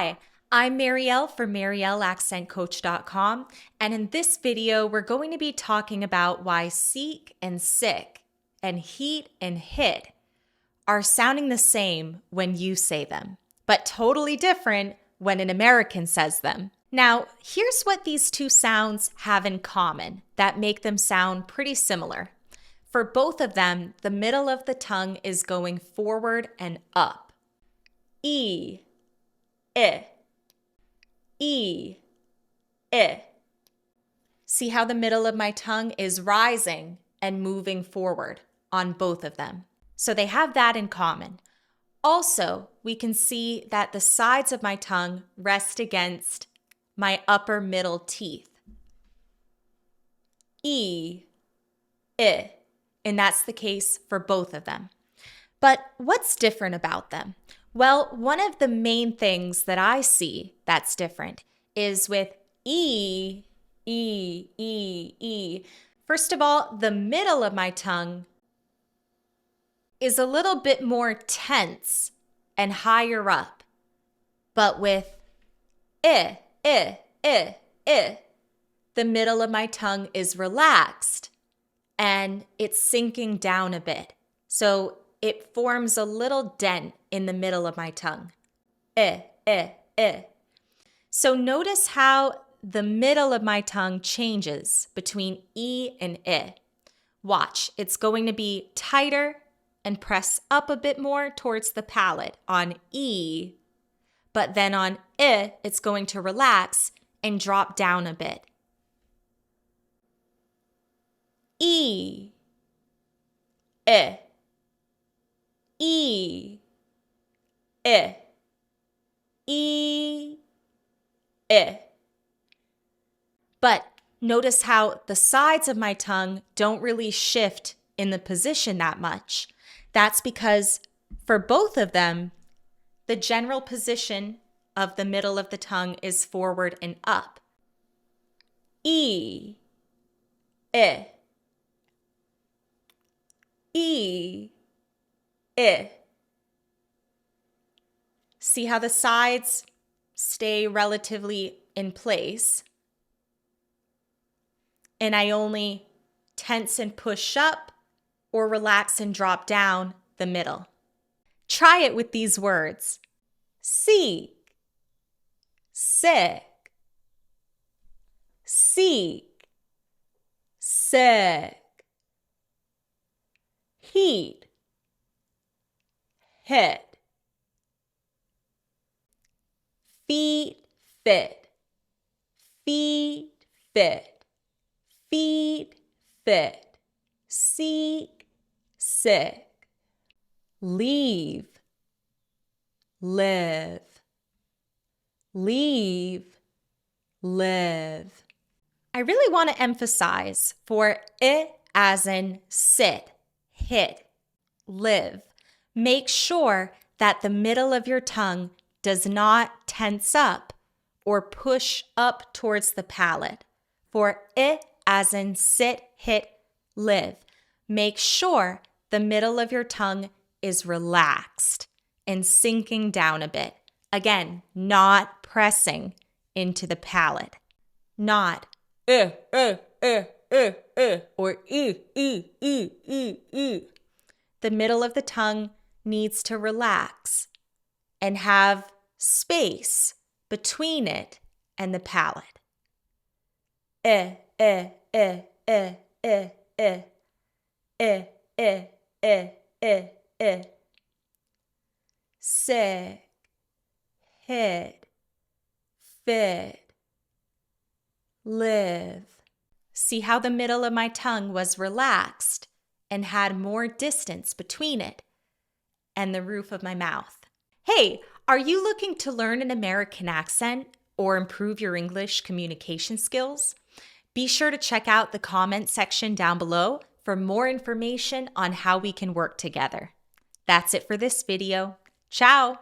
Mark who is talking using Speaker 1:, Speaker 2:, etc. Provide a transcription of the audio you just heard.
Speaker 1: Hi, I'm Marielle from MarielleAccentCoach.com, and in this video, we're going to be talking about why seek and sick and heat and hit are sounding the same when you say them, but totally different when an American says them. Now, here's what these two sounds have in common that make them sound pretty similar. For both of them, the middle of the tongue is going forward and up. E, I, E, I. See how the middle of my tongue is rising and moving forward on both of them. So they have that in common. Also, we can see that the sides of my tongue rest against my upper middle teeth. E, I. And that's the case for both of them. But what's different about them? Well, one of the main things that I see that's different is with E, E, E, E. First of all, the middle of my tongue is a little bit more tense and higher up. But with I, the middle of my tongue is relaxed and it's sinking down a bit. So it forms a little dent in the middle of my tongue. So notice how the middle of my tongue changes between E and I. Watch, it's going to be tighter and press up a bit more towards the palate on E, but then on I, it's going to relax and drop down a bit. E, I, E, I, E, I. But notice how the sides of my tongue don't really shift in the position that much. That's because for both of them, the general position of the middle of the tongue is forward and up. E, I, E, I. See how the sides stay relatively in place, and I only tense and push up or relax and drop down the middle. Try it with these words. Seek, sick, seek, sick, heat, hit, feet, fit, feet, fit, feet, fit, seek, sick, leave, live, leave, live. I really want to emphasize for I as in sit, hit, live. Make sure that the middle of your tongue does not tense up or push up towards the palate. For I as in sit, hit, live. Make sure the middle of your tongue is relaxed and sinking down a bit. Again, not pressing into the palate. Not or The middle of the tongue needs to relax and have space between it and the palate. Sick, hit, fit, live. See how the middle of my tongue was relaxed and had more distance between it and the roof of my mouth. Hey, are you looking to learn an American accent or improve your English communication skills? Be sure to check out the comment section down below for more information on how we can work together. That's it for this video. Ciao!